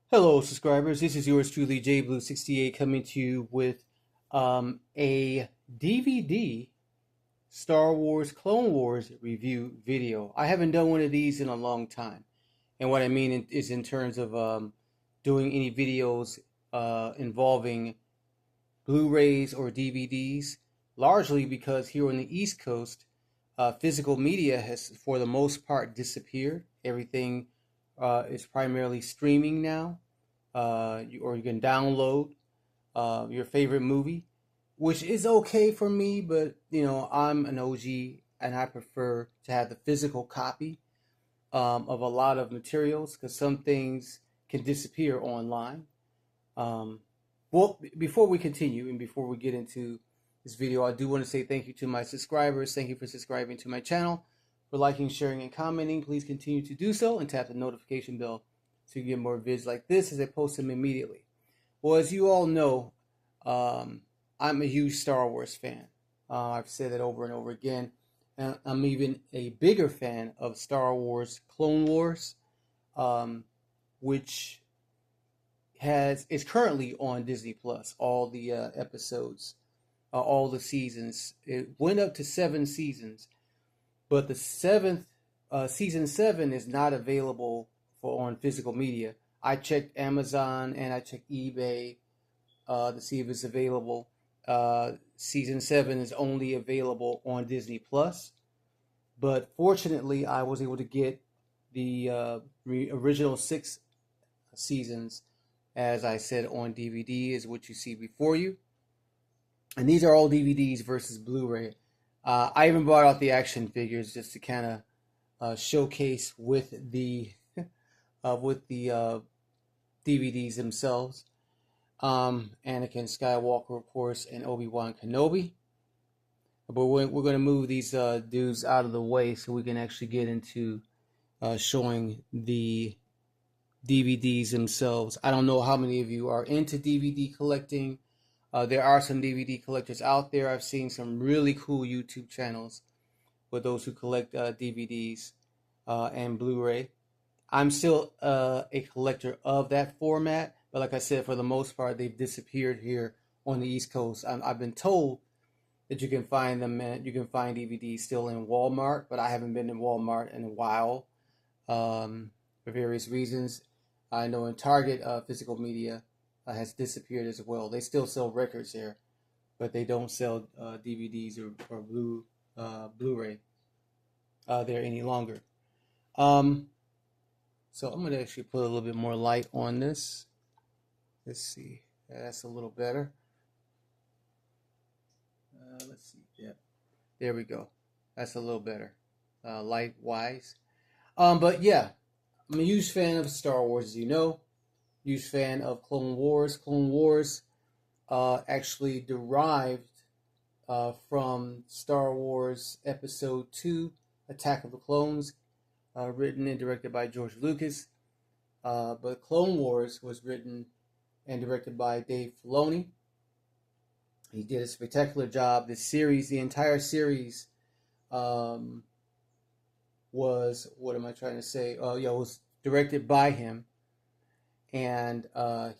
Hello, subscribers. This is yours truly, JBlue68, coming to you with a DVD Star Wars Clone Wars review video. I haven't done one of these in a long time. And what I mean is in terms of doing any videos involving Blu-rays or DVDs, largely because here on the East Coast, physical media has, for the most part, disappeared. Everything is primarily streaming now, or you can download your favorite movie, which is okay for me, but I'm an OG and I prefer to have the physical copy of a lot of materials because some things can disappear online. Um, well, before we continue and before we get into this video, I do want to say thank you to my subscribers. Thank you for subscribing to my channel, for liking, sharing, and commenting. Please continue to do so and tap the notification bell so you get more vids like this as I post them immediately. Well, as you all know, I'm a huge Star Wars fan. I've said it over and over again. And I'm even a bigger fan of Star Wars Clone Wars, which is currently on Disney Plus. All the episodes, all the seasons. It went up to 7 seasons, but the season 7 is not available on physical media. I checked Amazon and I checked eBay to see if it's available. Season 7 is only available on Disney Plus, but fortunately, I was able to get the original 6 seasons, as I said, on DVD, is what you see before you. And these are all DVDs versus Blu-ray. I even brought out the action figures just to kind of showcase with the DVDs themselves. Anakin Skywalker, of course, and Obi-Wan Kenobi. But we're going to move these dudes out of the way so we can actually get into showing the DVDs themselves. I don't know how many of you are into DVD collecting. There are some DVD collectors out there. I've seen some really cool YouTube channels for those who collect DVDs and Blu-ray. I'm still a collector of that format, but like I said, for the most part, they've disappeared here on the East Coast. I've been told that you can find them. You can find DVDs still in Walmart, but I haven't been in Walmart in a while for various reasons. I know in Target, physical media has disappeared as well. They still sell records there, but they don't sell DVDs or Blu-ray there any longer. So I'm going to actually put a little bit more light on this. Let's see. That's a little better. Let's see. Yeah. There we go. That's a little better. Light-wise. But yeah, I'm a huge fan of Star Wars, as you know. Huge fan of Clone Wars. Clone Wars actually derived from Star Wars Episode 2, Attack of the Clones, written and directed by George Lucas. But Clone Wars was written and directed by Dave Filoni. He did a spectacular job. This series, the entire series, was, what am I trying to say? Was directed by him. And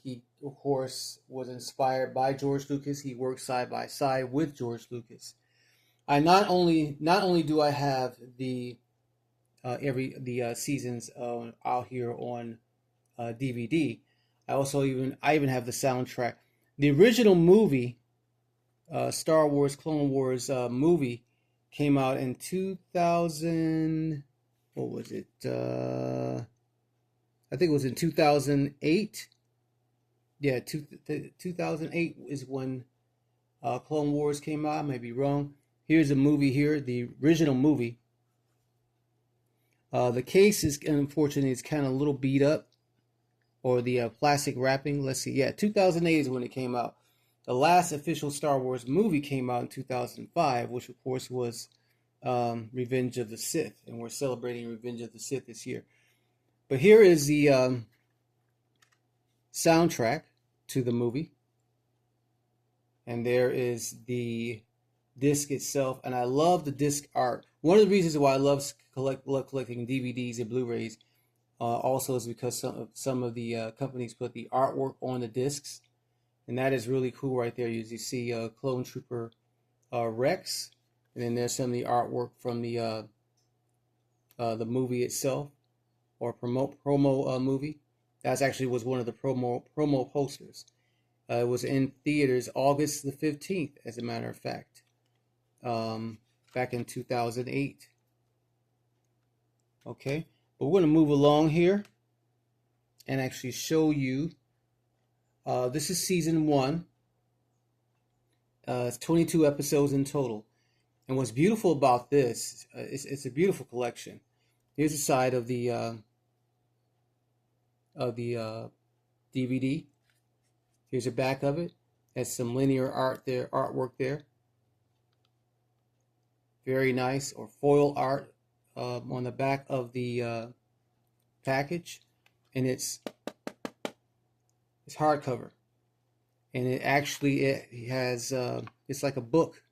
he, of course, was inspired by George Lucas. He worked side by side with George Lucas. I not only do I have the seasons out here on DVD. I even have the soundtrack. The original movie, Star Wars Clone Wars movie, came out in 2000. What was it? I think it was in 2008. Yeah, 2008 is when Clone Wars came out. I may be wrong. Here's a movie here, the original movie. The case is, unfortunately, it's kind of a little beat up, or the plastic wrapping. Let's see. Yeah, 2008 is when it came out. The last official Star Wars movie came out in 2005, which of course was Revenge of the Sith, and we're celebrating Revenge of the Sith this year. But here is the soundtrack to the movie, and there is the disc itself, and I love the disc art. One of the reasons why I love collecting DVDs and Blu-rays Also, is because some of the companies put the artwork on the discs, and that is really cool right there. You see Clone Trooper Rex, and then there's some of the artwork from the movie itself, or promo movie. That actually was one of the promo posters. It was in theaters August the 15th, as a matter of fact, back in 2008. Okay, but we're going to move along here and actually show you. This is season 1. It's 22 episodes in total. And what's beautiful about this, it's a beautiful collection. Here's the side of the DVD. Here's the back of it. Has some linear artwork there. Very nice, or foil art on the back of the package, and it's hardcover, and it has it's like a book.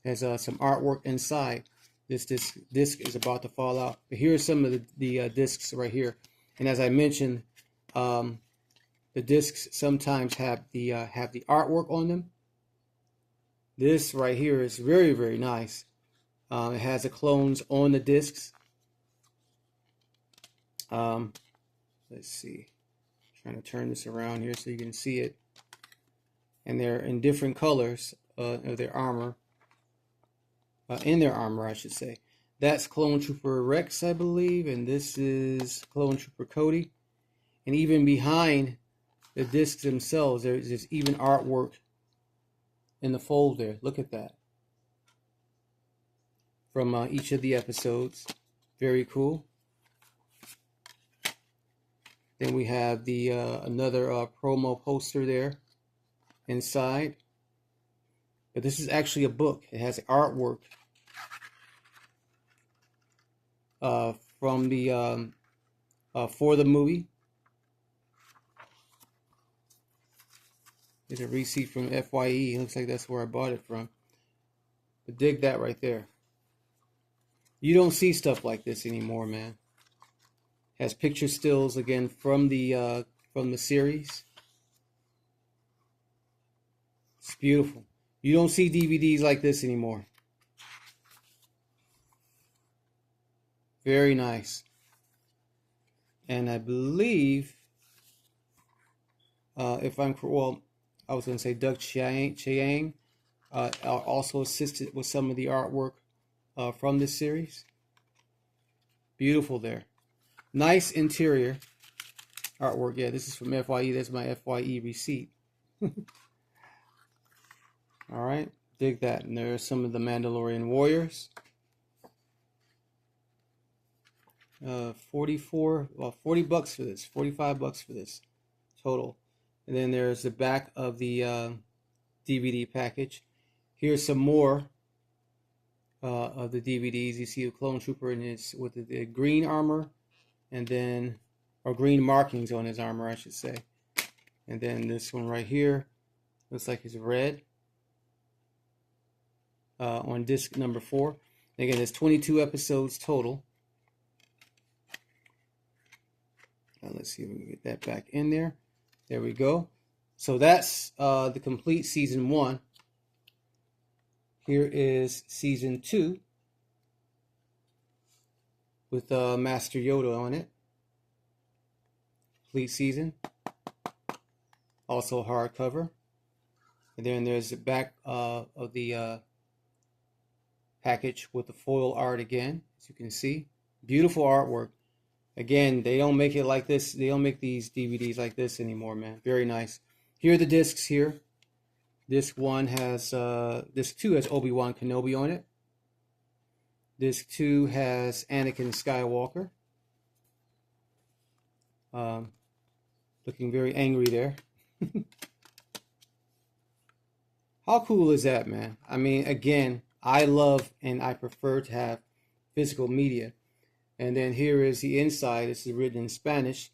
It has some artwork inside. This disc is about to fall out. But here are some of the discs right here, and as I mentioned, the discs sometimes have the artwork on them. This right here is very, very nice. It has the clones on the discs. Let's see. I'm trying to turn this around here so you can see it. And they're in different colors of their armor. In their armor, I should say. That's Clone Trooper Rex, I believe, and this is Clone Trooper Cody. And even behind the discs themselves, there's even artwork in the fold there. Look at that. From each of the episodes. Very cool. Then we have the another promo poster there inside. But this is actually a book. It has artwork from the for the movie. There's a receipt from FYE. Looks like that's where I bought it from. But dig that right there. You don't see stuff like this anymore, man. Has picture stills again from the series. It's beautiful. You don't see DVDs like this anymore. Very nice. And I believe, if I'm well, I was going to say Doug Chiang also assisted with some of the artwork from this series. Beautiful there. Nice interior artwork. Yeah, this is from FYE. That's my FYE receipt. All right, dig that. And there are some of the Mandalorian warriors. 40 bucks for this. 45 bucks for this total. And then there's the back of the DVD package. Here's some more of the DVDs. You see a Clone Trooper in his with the green armor, and then or green markings on his armor, I should say. And then this one right here looks like it's red on disc number 4. And again, there's 22 episodes total. Let's see if we can get that back in there. There we go. So that's the complete season 1. Here is season 2 with Master Yoda on it. Complete season. Also hardcover. And then there's the back of the package with the foil art again, as you can see. Beautiful artwork. Again, they don't make it like this. They don't make these DVDs like this anymore, man. Very nice. Here are the discs here. Disc 1 has, disc 2 has Obi-Wan Kenobi on it. Disc 2 has Anakin Skywalker. Looking very angry there. How cool is that, man? I mean, again, I love and I prefer to have physical media. And then here is the inside. This is written in Spanish.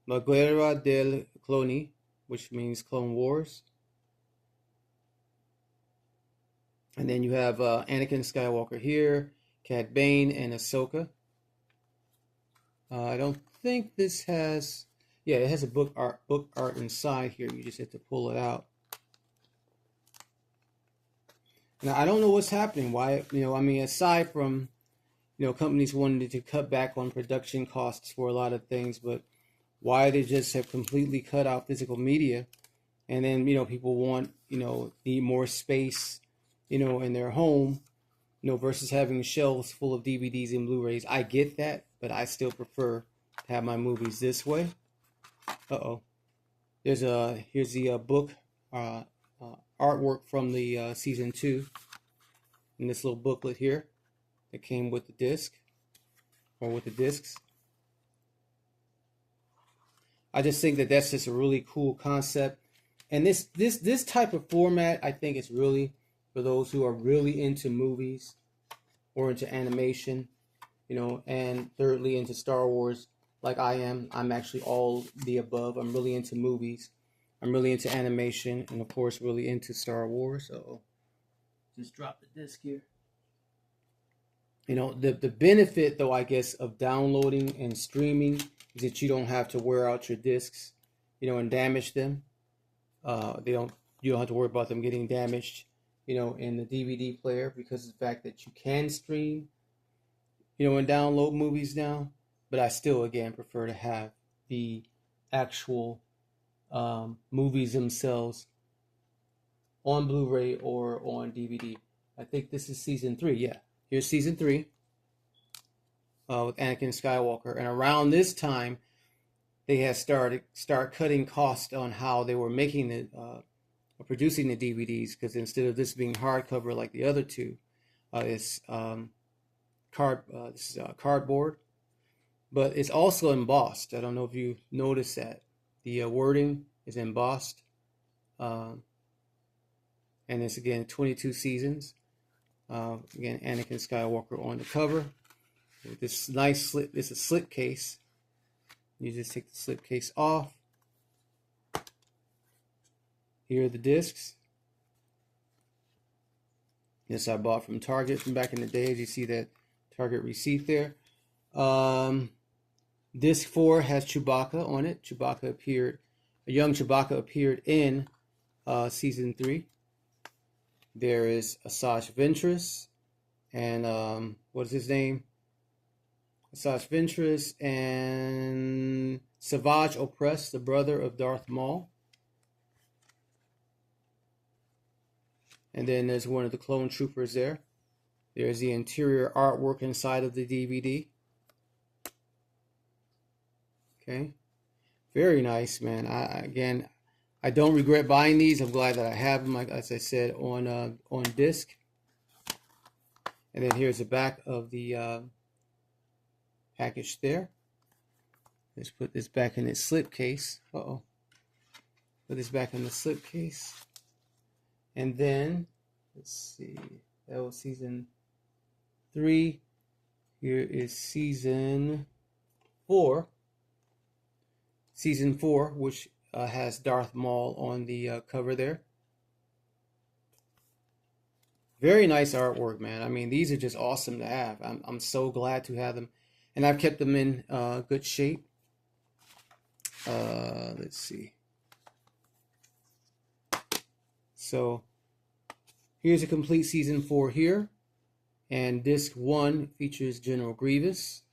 La Guerra del Cloni, which means Clone Wars. And then you have Anakin Skywalker here, Cad Bane, and Ahsoka. I don't think this has, yeah, it has a book art inside here. You just have to pull it out. Now, I don't know what's happening. Why, I mean, aside from, companies wanted to cut back on production costs for a lot of things, but why they just have completely cut out physical media, and then, people want, need more space, in their home, versus having shelves full of DVDs and Blu-rays. I get that, but I still prefer to have my movies this way. Uh-oh. Here's the book artwork from the season 2 in this little booklet here that came with the disc, or with the discs. I just think that that's just a really cool concept, and this type of format, I think, is really for those who are really into movies or into animation, and thirdly into Star Wars, like I am. I'm actually all the above. I'm really into movies. I'm really into animation, and of course, really into Star Wars. So, just drop the disc here. The benefit, though, I guess, of downloading and streaming is that you don't have to wear out your discs, and damage them. You don't have to worry about them getting damaged, in the DVD player, because of the fact that you can stream, and download movies now. But I still, again, prefer to have the actual movies themselves on Blu-ray or on DVD. I think this is season 3. Yeah, here's season 3 with Anakin Skywalker. And around this time, they had start cutting costs on how they were making the producing the DVDs, because instead of this being hardcover like the other two, it's this is cardboard, but it's also embossed. I don't know if you noticed that the wording is embossed, and it's again 22 seasons. Again, Anakin Skywalker on the cover with this nice slip. It's a slip case. You just take the slip case off. Here are the discs. This I bought from Target from back in the day. As you see that Target receipt there. Disc 4 has Chewbacca on it. A young Chewbacca appeared in season 3. There is Asajj Ventress and what is his name? Asajj Ventress and Savage Opress, the brother of Darth Maul. And then there's one of the clone troopers there. There's the interior artwork inside of the DVD. Okay. Very nice, man. I don't regret buying these. I'm glad that I have them, like as I said, on disc. And then here's the back of the package there. Let's put this back in its slip case. Uh-oh. Put this back in the slip case. And then, let's see, that was season 3. Here is season 4. Season 4, which has Darth Maul on the cover there. Very nice artwork, man. I mean, these are just awesome to have. I'm so glad to have them. And I've kept them in good shape. Let's see. So here's a complete season 4 here. And disc 1 features General Grievous.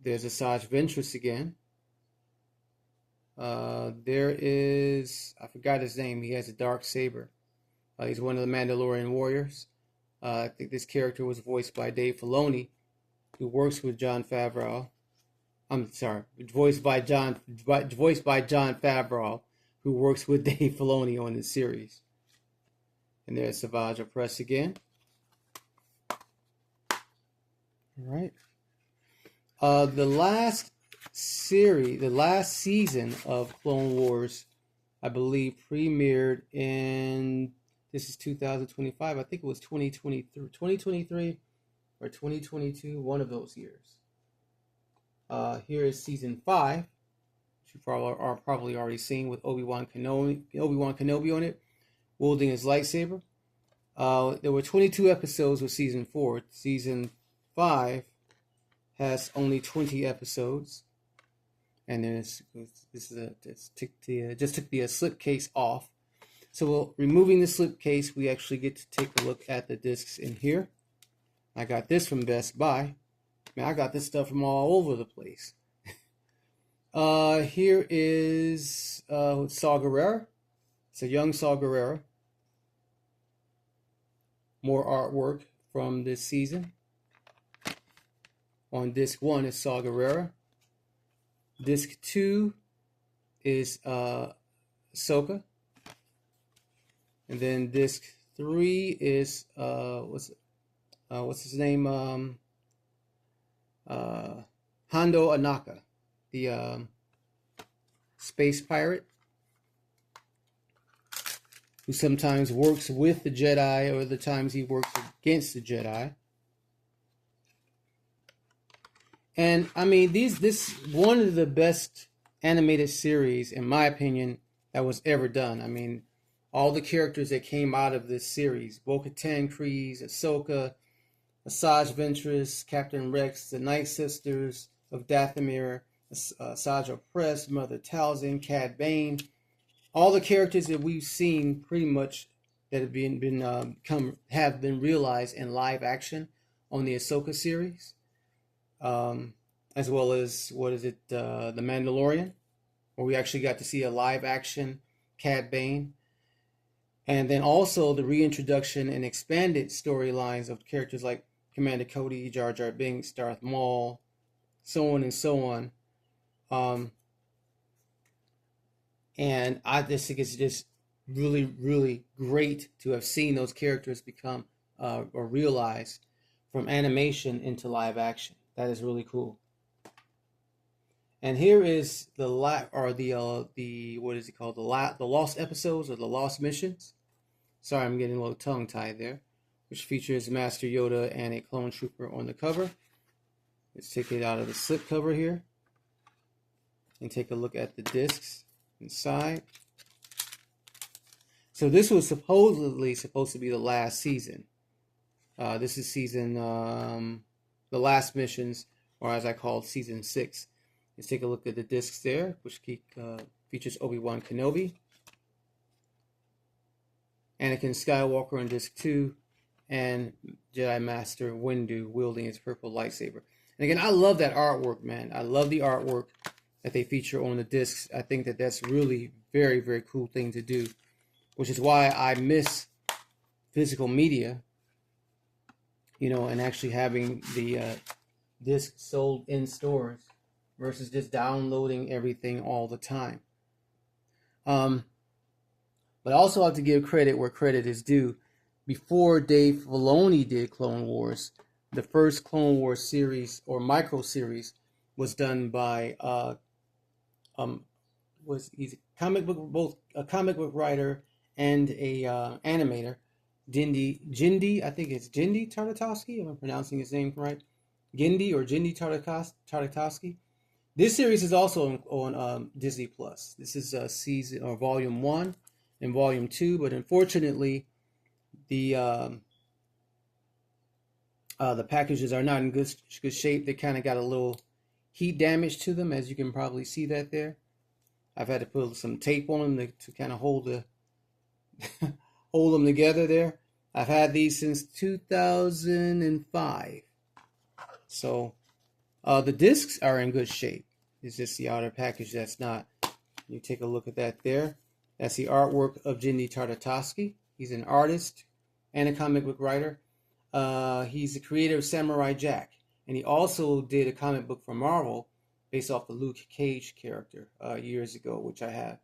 There's Asajj Ventress again. There is, I forgot his name. He has a dark saber. He's one of the Mandalorian warriors. I think this character was voiced by Dave Filoni, who works with Jon Favreau. I'm sorry, voiced by Jon Favreau, who works with Dave Filoni on this series. And there's Savage Opress again. All right. The last season of Clone Wars, I believe, premiered in, this is 2025, I think it was 2023 or 2022, one of those years. Here is season 5, which you are probably already seen, with Obi-Wan Kenobi on it, wielding his lightsaber. There were 22 episodes with season 4. Season 5 has only 20 episodes, and there's just took the slipcase off. So removing the slipcase, we actually get to take a look at the discs in here. I got this from Best Buy. Man, I got this stuff from all over the place. Here is Saw Gerrera. It's a young Saw Gerrera. More artwork from this season. On disc 1 is Saw Gerrera. Disc 2 is Ahsoka. And then disc 3 is what's his name? Hondo Ohnaka, the space pirate who sometimes works with the Jedi, or the times he works against the Jedi. And I mean, this one of the best animated series, in my opinion, that was ever done. I mean, all the characters that came out of this series: Bo-Katan, Kryze, Ahsoka, Asajj Ventress, Captain Rex, the Night Sisters of Dathomir, Asajj Ventress, Mother Talzin, Cad Bane, all the characters that we've seen pretty much that have been realized in live action on the Ahsoka series, as well as The Mandalorian, where we actually got to see a live action Cad Bane. And then also the reintroduction and expanded storylines of characters like Commander Cody, Jar Jar Binks, Darth Maul, so on and so on. And I just think it's just really, really great to have seen those characters become or realized from animation into live action. That is really cool. And here is the what is it called? The Lost Episodes, or the Lost Missions. Sorry, I'm getting a little tongue-tied there. Which features Master Yoda and a clone trooper on the cover. Let's take it out of the slip cover here and take a look at the discs inside. So this was supposedly supposed to be the last season. This is season, the last missions, or as I call it, season 6. Let's take a look at the discs there, which features Obi-Wan Kenobi, Anakin Skywalker on disc 2, and Jedi Master Windu wielding his purple lightsaber. And again, I love that artwork, man. I love the artwork that they feature on the discs. I think that that's really very, very cool thing to do, which is why I miss physical media, and actually having the discs sold in stores versus just downloading everything all the time. But I also have to give credit where credit is due. Before Dave Filoni did Clone Wars, the first Clone Wars series or micro series was done by he's a comic book writer and a animator, Genndy, I think it's Genndy Tartakovsky. Am I pronouncing his name right? Genndy Tartakovsky. This series is also on Disney Plus. This is season or volume 1 and volume 2, but unfortunately, the packages are not in good shape. They kind of got a little heat damage to them, as you can probably see that there. I've had to put some tape on them to kind of hold them together there. I've had these since 2005. So the discs are in good shape. It's just the outer package that's not. You take a look at that there. That's the artwork of Genndy Tartakovsky. He's an artist and a comic book writer. He's the creator of Samurai Jack. And he also did a comic book for Marvel based off the Luke Cage character years ago, which I have.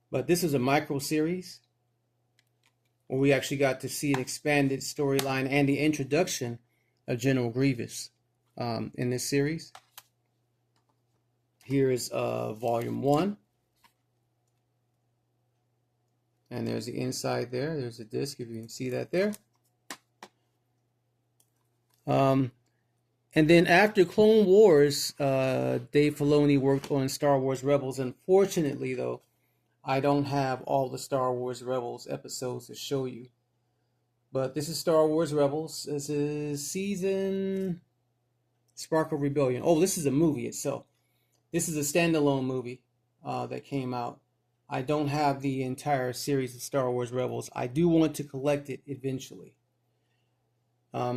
But this is a micro series where we actually got to see an expanded storyline and the introduction of General Grievous in this series. Here is volume 1. And there's the inside there. There's a disc, if you can see that there. And then after Clone Wars, Dave Filoni worked on Star Wars Rebels. Unfortunately, though, I don't have all the Star Wars Rebels episodes to show you. But this is Star Wars Rebels. This is season Spark of Rebellion. Oh, this is a movie itself. This is a standalone movie that came out. I don't have the entire series of Star Wars Rebels. I do want to collect it eventually.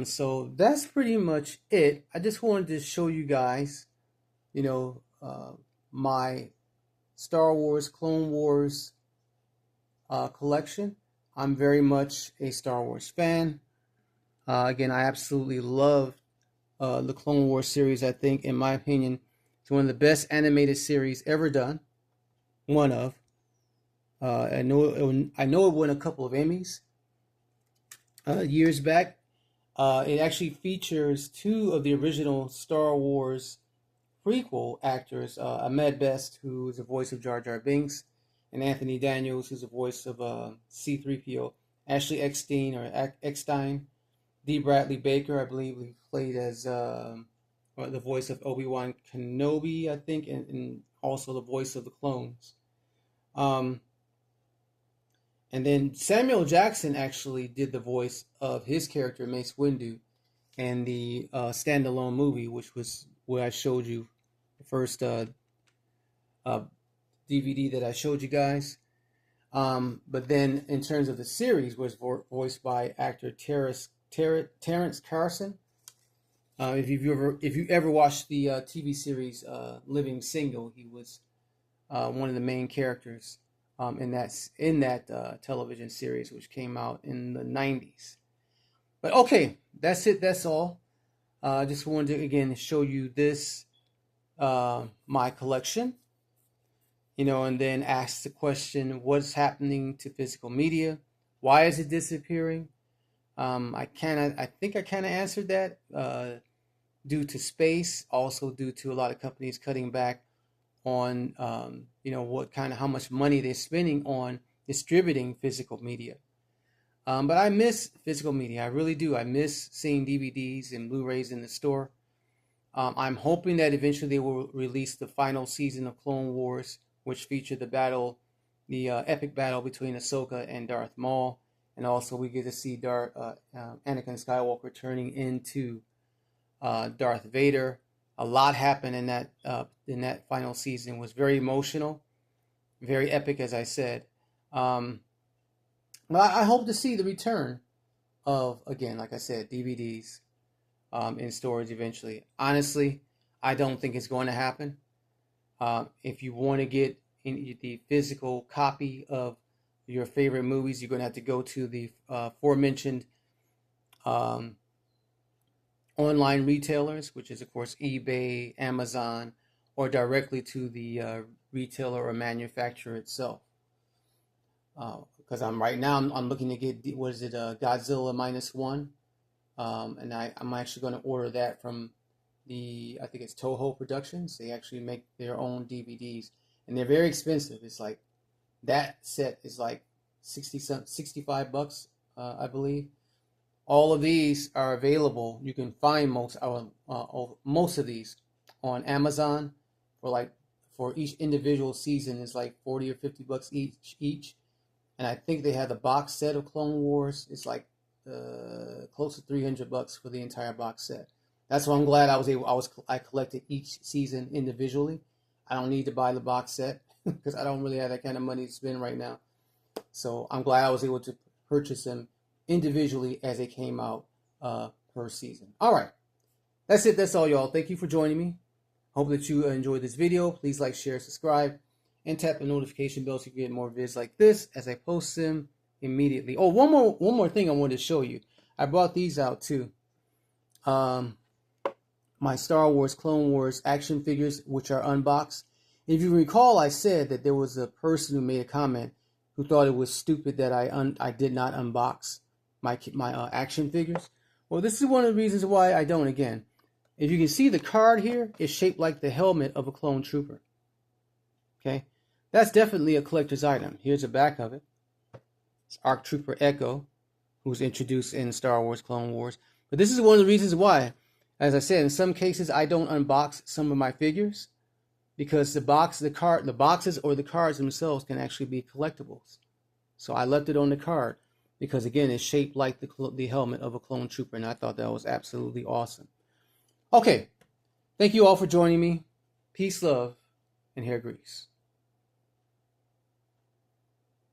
So that's pretty much it. I just wanted to show you guys, my Star Wars Clone Wars collection. I'm very much a Star Wars fan. Again, I absolutely love the Clone Wars series. I think, in my opinion, it's one of the best animated series ever done. One of. I know it won a couple of Emmys years back. It actually features two of the original Star Wars prequel actors, Ahmed Best, who is the voice of Jar Jar Binks, and Anthony Daniels, who's the voice of C-3PO. Ashley Eckstein, D. Bradley Baker, I believe he played as the voice of Obi-Wan Kenobi, I think, and also the voice of the clones. And then Samuel Jackson actually did the voice of his character, Mace Windu, in the standalone movie, which was where I showed you the first DVD that I showed you guys. But then in terms of the series, was voiced by actor Terrence Carson. If you ever watched the TV series Living Single, he was one of the main characters in that television series, which came out in the 90s. But okay, that's it. That's all. I just wanted to again show you this my collection, and then ask the question: what's happening to physical media? Why is it disappearing? I think I kind of answered that. Due to space, also due to a lot of companies cutting back on how much money they're spending on distributing physical media. But I miss physical media. I really do. I miss seeing DVDs and Blu-rays in the store. I'm hoping that eventually they will release the final season of Clone Wars, which featured the epic battle between Ahsoka and Darth Maul, and also we get to see Anakin Skywalker turning into Darth Vader. A lot happened in that final season. It was very emotional, very epic, as I said. But I hope to see the return of, again, like I said, DVDs in storage eventually. Honestly, I don't think it's going to happen. If you want to get the physical copy of your favorite movies, you're going to have to go to the aforementioned online retailers, which is, of course, eBay, Amazon, or directly to the retailer or manufacturer itself. Because I'm looking to get Godzilla -1, and I'm actually going to order that from I think it's Toho Productions. They actually make their own DVDs, and they're very expensive. It's like that set is like $65, I believe. All of these are available. You can find most of these on Amazon for each individual season is like $40 or $50 each. And I think they have the box set of Clone Wars. It's like close to $300 for the entire box set. That's why I'm glad I collected each season individually. I don't need to buy the box set because I don't really have that kind of money to spend right now. So I'm glad I was able to purchase them individually as they came out per season. All right. That's it. That's all, y'all. Thank you for joining me. Hope that you enjoyed this video. Please like, share, subscribe, and tap the notification bell so you can get more vids like this as I post them immediately. Oh, one more thing I wanted to show you. I brought these out too. My Star Wars Clone Wars action figures, which are unboxed. If you recall, I said that there was a person who made a comment who thought it was stupid that I did not unbox my action figures. Well, this is one of the reasons why I don't. Again, if you can see the card here, it's shaped like the helmet of a clone trooper. Okay, that's definitely a collector's item. Here's the back of it. It's ARC Trooper Echo, who's introduced in Star Wars Clone Wars. But this is one of the reasons why, as I said, in some cases I don't unbox some of my figures because the boxes or the cards themselves can actually be collectibles. So I left it on the card because, again, it's shaped like the helmet of a clone trooper, and I thought that was absolutely awesome. Okay, Thank you all for joining me. Peace, love, and hair grease.